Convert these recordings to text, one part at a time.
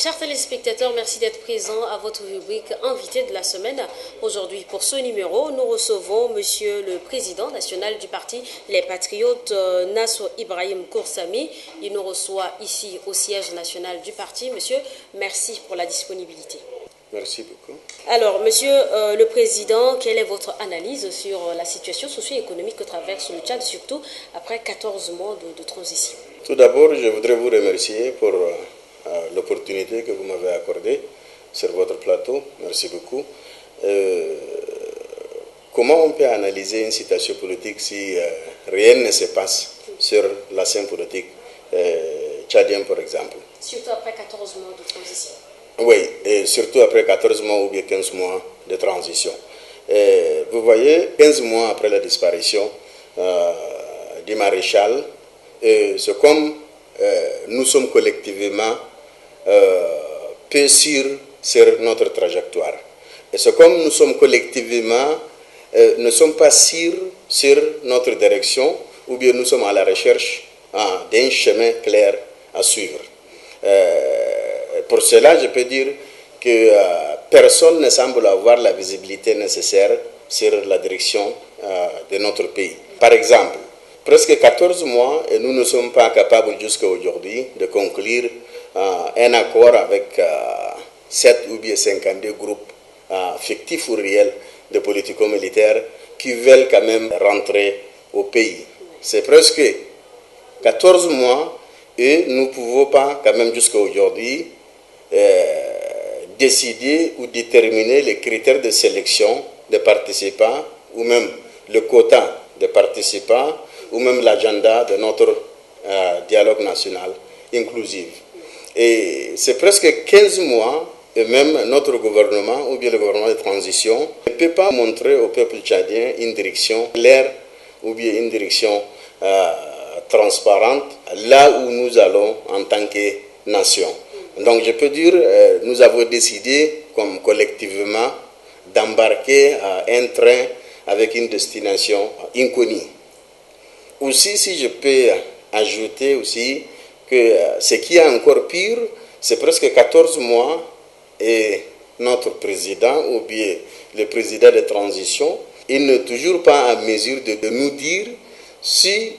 Chers téléspectateurs, merci d'être présents à votre rubrique invité de la semaine. Aujourd'hui, pour ce numéro, nous recevons Monsieur le Président national du parti Les Patriotes, Nassou Ibrahim Koursami. Il nous reçoit ici au siège national du parti. Monsieur, merci pour la disponibilité. Merci beaucoup. Alors, Monsieur le Président, quelle est votre analyse sur la situation socio-économique que traverse le Tchad, surtout après 14 mois de transition? Tout d'abord, je voudrais vous remercier pour l'opportunité que vous m'avez accordée sur votre plateau. Merci beaucoup. Comment on peut analyser une situation politique si rien ne se passe sur la scène politique tchadienne, par exemple? Surtout après 14 mois de transition. Oui, et surtout après 14 mois ou bien 15 mois de transition. Vous voyez, 15 mois après la disparition du maréchal, c'est comme nous sommes collectivement peu sûrs sur notre trajectoire. Et c'est comme nous sommes collectivement ne sommes pas sûrs sur notre direction, ou bien nous sommes à la recherche d'un chemin clair à suivre. Pour cela, je peux dire que personne ne semble avoir la visibilité nécessaire sur la direction de notre pays. Par exemple, presque 14 mois et nous ne sommes pas capables jusqu'à aujourd'hui de conclure un accord avec 7 ou bien 52 groupes fictifs ou réels de politico-militaires qui veulent quand même rentrer au pays. C'est presque 14 mois et nous ne pouvons pas quand même jusqu'à aujourd'hui décider ou déterminer les critères de sélection des participants ou même le quota de participants ou même l'agenda de notre dialogue national inclusif. Et c'est presque 15 mois et même notre gouvernement ou bien le gouvernement de transition ne peut pas montrer au peuple tchadien une direction claire ou bien une direction transparente là où nous allons en tant que nation. Donc je peux dire, nous avons décidé comme collectivement d'embarquer un train avec une destination inconnue. Aussi, si je peux ajouter aussi que ce qui est encore pire, c'est presque 14 mois et notre président ou bien le président de transition, il n'est toujours pas en mesure de nous dire si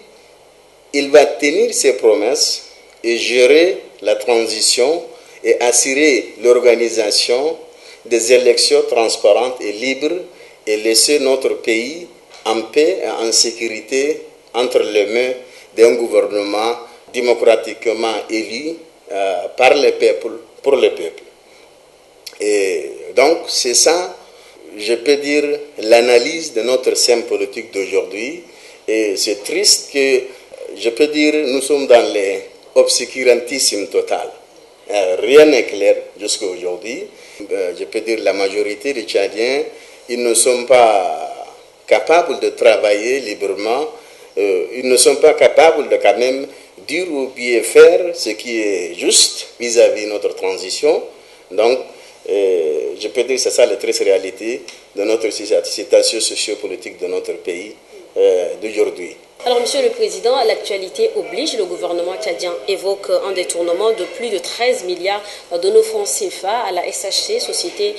il va tenir ses promesses et gérer la transition et assurer l'organisation des élections transparentes et libres et laisser notre pays en paix et en sécurité entre les mains d'un gouvernement démocratiquement élu par le peuple, pour le peuple. Et donc c'est ça, je peux dire, l'analyse de notre scène politique d'aujourd'hui. Et c'est triste que, je peux dire, nous sommes dans l'obscurantisme total. Rien n'est clair jusqu'à aujourd'hui. Je peux dire la majorité des Tchadiens, ils ne sont pas capables de travailler librement. Ils ne sont pas capables de quand même dire ou bien faire ce qui est juste vis-à-vis de notre transition. Donc, je peux dire que c'est ça la triste réalité de notre situation sociopolitique de notre pays d'aujourd'hui. Alors, Monsieur le Président, l'actualité oblige, le gouvernement tchadien évoque un détournement de plus de 13 milliards de nos francs CFA à la SHC, Société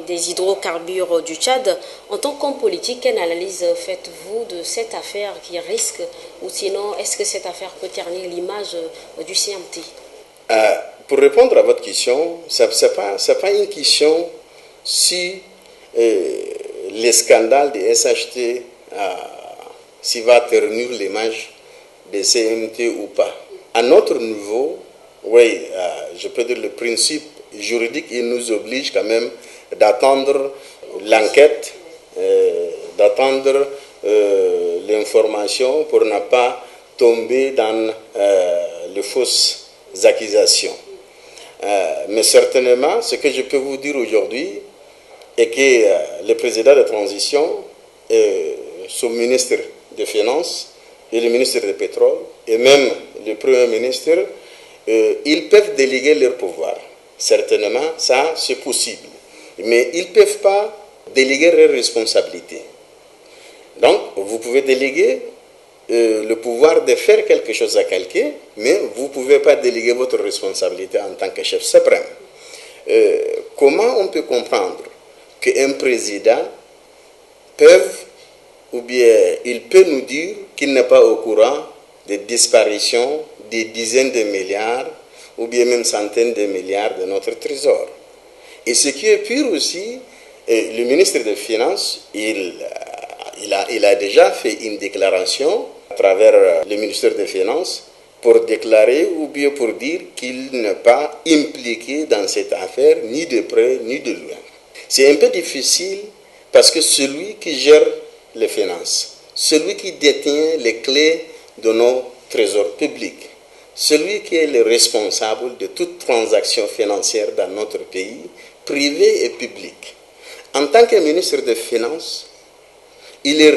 des hydrocarbures du Tchad. En tant qu'homme politique, quelle analyse faites-vous de cette affaire qui risque, ou sinon, est-ce que cette affaire peut ternir l'image du CMT? Pour répondre à votre question, ce n'est pas une question si les scandales des SHT s'il va ternir l'image des CMT ou pas. À notre niveau, oui, je peux dire le principe juridique, il nous oblige quand même d'attendre l'enquête, d'attendre l'information pour ne pas tomber dans les fausses accusations. Mais certainement, ce que je peux vous dire aujourd'hui est que le président de transition, son ministre des Finances et le ministre du Pétrole et même le Premier ministre, ils peuvent déléguer leur pouvoir. Certainement, ça c'est possible. Mais ils ne peuvent pas déléguer leurs responsabilités. Donc, vous pouvez déléguer le pouvoir de faire quelque chose à quelqu'un, mais vous ne pouvez pas déléguer votre responsabilité en tant que chef suprême. Comment on peut comprendre qu'un président il peut nous dire qu'il n'est pas au courant des disparitions des dizaines de milliards ou bien même centaines de milliards de notre trésor. Et ce qui est pire aussi, le ministre des Finances, il a déjà fait une déclaration à travers le ministère des Finances pour déclarer ou bien pour dire qu'il n'est pas impliqué dans cette affaire ni de près ni de loin. C'est un peu difficile parce que celui qui gère les finances, celui qui détient les clés de nos trésors publics, celui qui est le responsable de toute transaction financière dans notre pays, privé et public, en tant que ministre des Finances, il est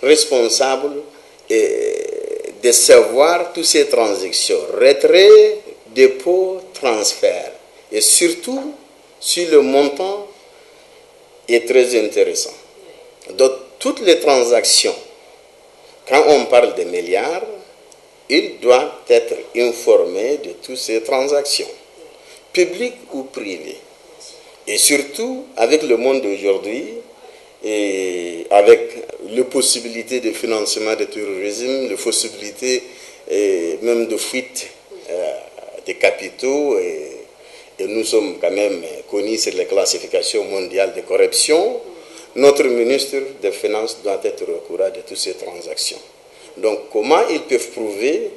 responsable de savoir toutes ces transactions, retrait, dépôt, transfert, et surtout si le montant est très intéressant. Donc toutes les transactions, quand on parle de milliards, il doit être informé de toutes ces transactions, publiques ou privées. Et surtout, avec le monde d'aujourd'hui, et avec les possibilités de financement du terrorisme, les possibilités même de fuite des capitaux, et nous sommes quand même connus sur les classifications mondiales de corruption, notre ministre des Finances doit être au courant de toutes ces transactions. Donc, comment ils peuvent prouver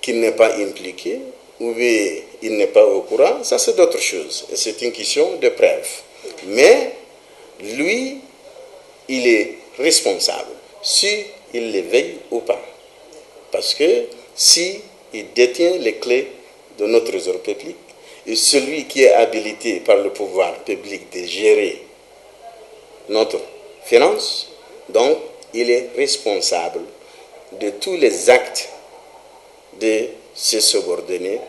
qu'il n'est pas impliqué ou bien il n'est pas au courant? Ça, c'est d'autres choses. Et c'est une question de preuve. Mais lui, il est responsable, s'il les veille ou pas. Parce que s'il détient les clés de notre trésor public, et celui qui est habilité par le pouvoir public de gérer notre finance, donc il est responsable de tous les actes de ses subordonnés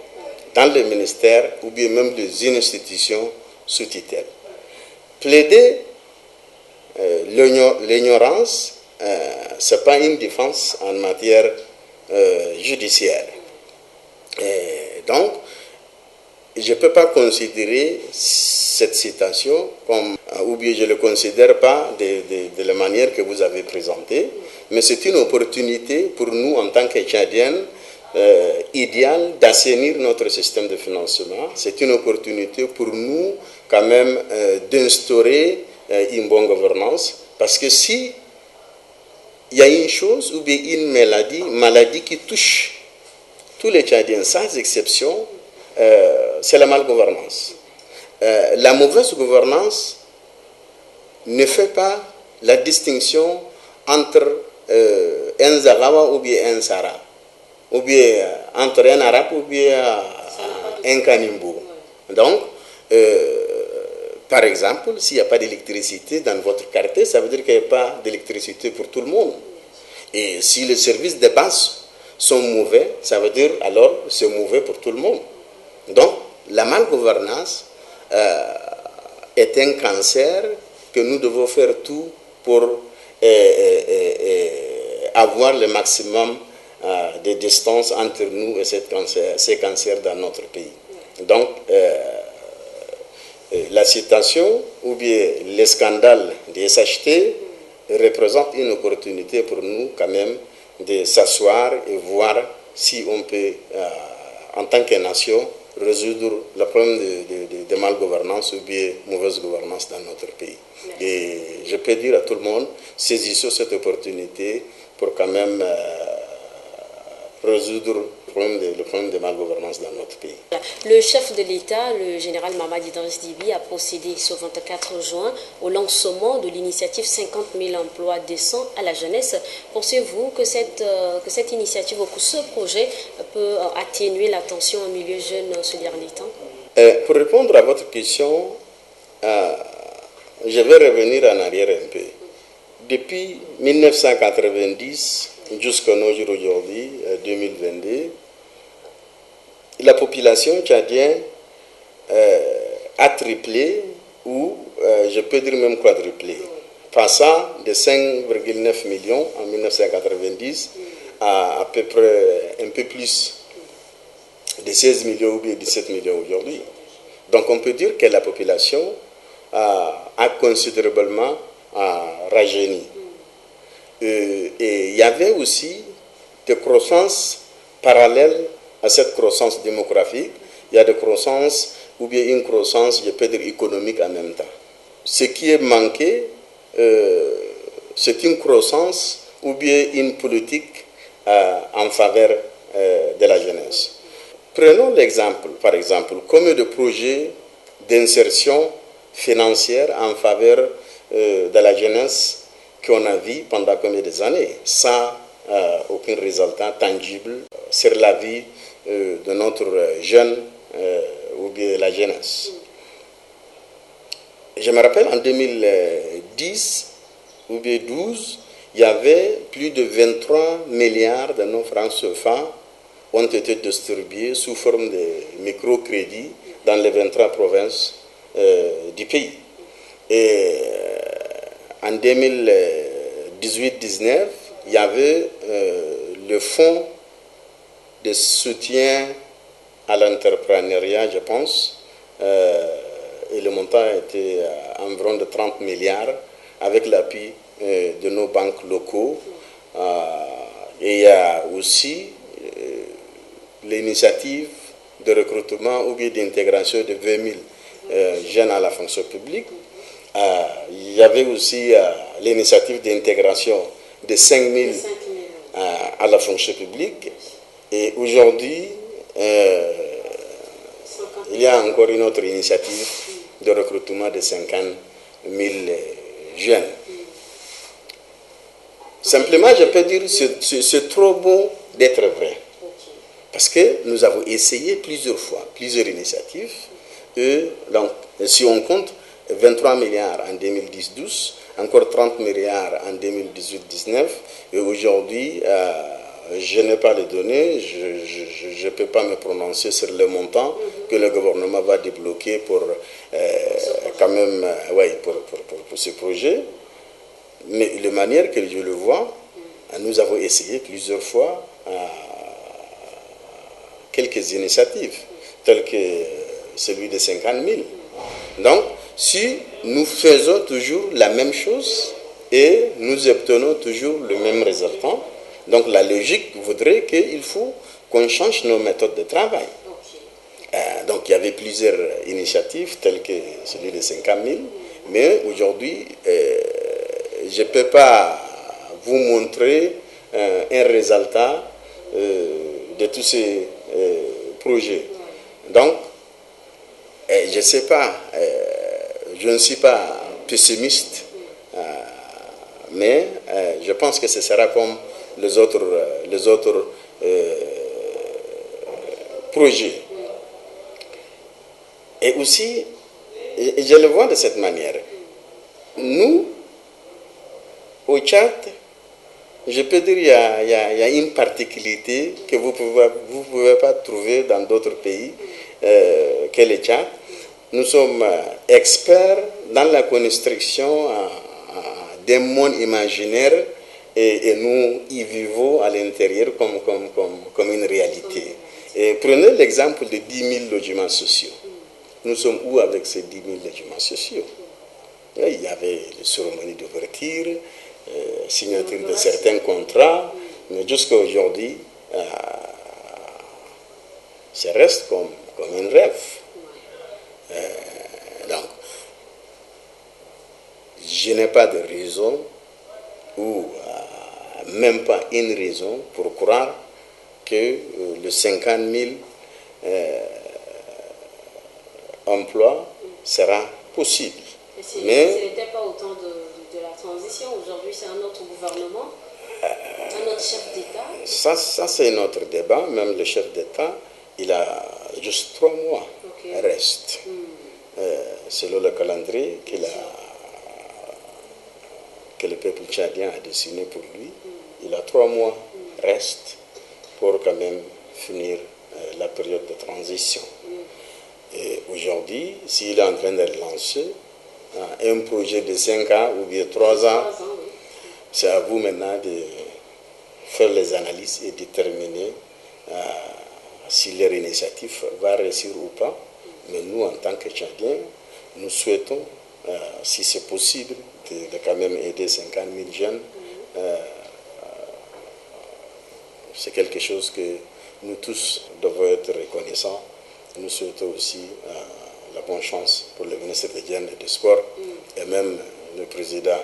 dans le ministère ou bien même des institutions sous tutelle. Plaider l'ignorance, ce n'est pas une défense en matière judiciaire. Et donc, je ne peux pas considérer cette citation comme, ou bien je ne le considère pas de la manière que vous avez présentée, mais c'est une opportunité pour nous en tant que Tchadiens idéal d'assainir notre système de financement. C'est une opportunité pour nous quand même d'instaurer une bonne gouvernance, parce que si il y a une chose ou bien une maladie qui touche tous les Tchadiens sans exception, c'est la malgouvernance. La mauvaise gouvernance ne fait pas la distinction entre un Zagawa ou bien un Sara, ou bien entre un Arabe ou bien un Kanimbo. Donc, par exemple, s'il n'y a pas d'électricité dans votre quartier, ça veut dire qu'il n'y a pas d'électricité pour tout le monde. Et si les services de base sont mauvais, ça veut dire alors c'est mauvais pour tout le monde. Donc, la malgouvernance est un cancer que nous devons faire tout pour avoir le maximum de distance entre nous et ces cancers dans notre pays. Donc, la citation ou bien les scandales des SHT représentent une opportunité pour nous quand même de s'asseoir et voir si on peut, en tant que nation, résoudre le problème de malgouvernance ou bien mauvaise gouvernance dans notre pays. Et je peux dire à tout le monde, saisissons cette opportunité pour quand même résoudre le problème de malgouvernance dans notre pays. Le chef de l'État, le général Mamadi Idriss Déby, a procédé ce 24 juin au lancement de l'initiative 50 000 emplois décents à la jeunesse. Pensez-vous que cette initiative ou que ce projet peut atténuer la tension en milieu jeune ce dernier temps? Pour répondre à votre question, je vais revenir en arrière un peu. Depuis 1990 jusqu'à nos jours aujourd'hui, 2022, la population tchadienne a triplé ou je peux dire même quadruplé. passant de 5,9 millions en 1990 à peu près un peu plus de 16 millions ou bien 17 millions aujourd'hui. Donc on peut dire que la population a considérablement rajeuni. Et il y avait aussi des croissances parallèles à cette croissance démographique. Il y a des croissances ou bien une croissance, je peux dire, économique en même temps. Ce qui est manqué, c'est une croissance ou bien une politique en faveur de la jeunesse. Prenons l'exemple, par exemple, combien de projets d'insertion financière en faveur de la jeunesse qu'on a vu pendant combien d'années, sans aucun résultat tangible sur la vie de notre jeune ou bien de la jeunesse. Je me rappelle en 2010 ou bien 2012, il y avait plus de 23 milliards de nos francs CFA ont été distribués sous forme de microcrédits dans les 23 provinces du pays. Et en 2018-19, il y avait le fonds de soutien à l'entrepreneuriat, je pense, et le montant était environ de 30 milliards avec l'appui de nos banques locaux. Et il y a aussi l'initiative de recrutement ou bien d'intégration de 20 000 jeunes à la fonction publique. Il y avait aussi l'initiative d'intégration de 5 000 à la fonction publique. Et aujourd'hui, il y a encore une autre initiative de recrutement de 50 000 jeunes. Simplement, je peux dire que c'est trop beau d'être vrai. Parce que nous avons essayé plusieurs fois, plusieurs initiatives. Et donc, si on compte 23 milliards en 2010-12, encore 30 milliards en 2018-19, et aujourd'hui, je n'ai pas les données, je ne peux pas me prononcer sur le montant que le gouvernement va débloquer pour quand même, pour ce projet. Mais de manière que je le vois, nous avons essayé plusieurs fois quelques initiatives, telles que celui de 50 000. Donc, si nous faisons toujours la même chose et nous obtenons toujours le même résultat, donc la logique voudrait qu'il faut qu'on change nos méthodes de travail. Donc, il y avait plusieurs initiatives, telles que celui de 50 000, mais aujourd'hui, je ne peux pas vous montrer un résultat de tous ces projets. Donc, je ne sais pas, je ne suis pas pessimiste, mais je pense que ce sera comme les autres projets. Et aussi, je le vois de cette manière. Nous, au Tchad, je peux dire qu'il y a une particularité que vous ne pouvez pas trouver dans d'autres pays que le Tchad. Nous sommes experts dans la construction d'un monde imaginaire et nous y vivons à l'intérieur comme une réalité. Et prenez l'exemple de 10 000 logements sociaux. Nous sommes où avec ces 10 000 logements sociaux? Il y avait les cérémonies d'ouverture, signature de certains contrats, mais jusqu'à aujourd'hui, ça reste comme un rêve. Donc, je n'ai pas de raison ou même pas une raison pour croire que le 50 000 emplois sera possible. Mais ce n'était pas au temps de la transition. Aujourd'hui, c'est un autre gouvernement, un autre chef d'État. Ça c'est notre débat. Même le chef d'État, il a juste 3 mois. Reste. Selon le calendrier que le peuple tchadien a dessiné pour lui, il a 3 mois reste pour quand même finir la période de transition. Et aujourd'hui, s'il est en train de relancer, un projet de 5 ans ou bien 3 ans. C'est à vous maintenant de faire les analyses et déterminer si leur initiative va réussir ou pas. Mais nous, en tant que Tchadiens, nous souhaitons, si c'est possible, de quand même aider 50 000 jeunes. C'est quelque chose que nous tous devons être reconnaissants. Nous souhaitons aussi la bonne chance pour le ministre des Jeunes et des Sports et même le président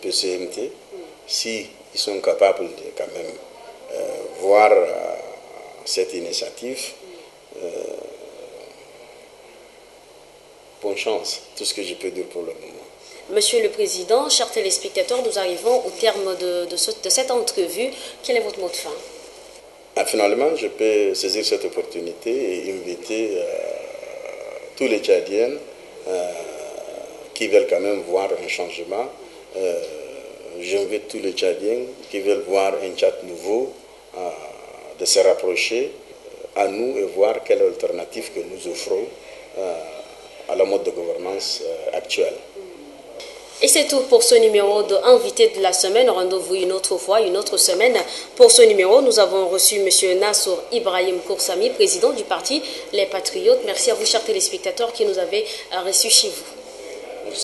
PCMT, s'ils sont capables de quand même voir cette initiative. Bonne chance, tout ce que je peux dire pour le moment. Monsieur le Président, chers téléspectateurs, nous arrivons au terme de cette entrevue. Quel est votre mot de fin? Finalement, je peux saisir cette opportunité et inviter tous les Tchadiens qui veulent quand même voir un changement. J'invite tous les Tchadiens qui veulent voir un Tchad nouveau de se rapprocher à nous et voir quelle alternative que nous offrons à la mode de gouvernance actuelle. Et c'est tout pour ce numéro de Invité de la semaine. Rendez-vous une autre fois, une autre semaine. Pour ce numéro, nous avons reçu M. Nassour Ibrahim Koursami, président du parti Les Patriotes. Merci à vous, chers téléspectateurs, qui nous avez reçus chez vous.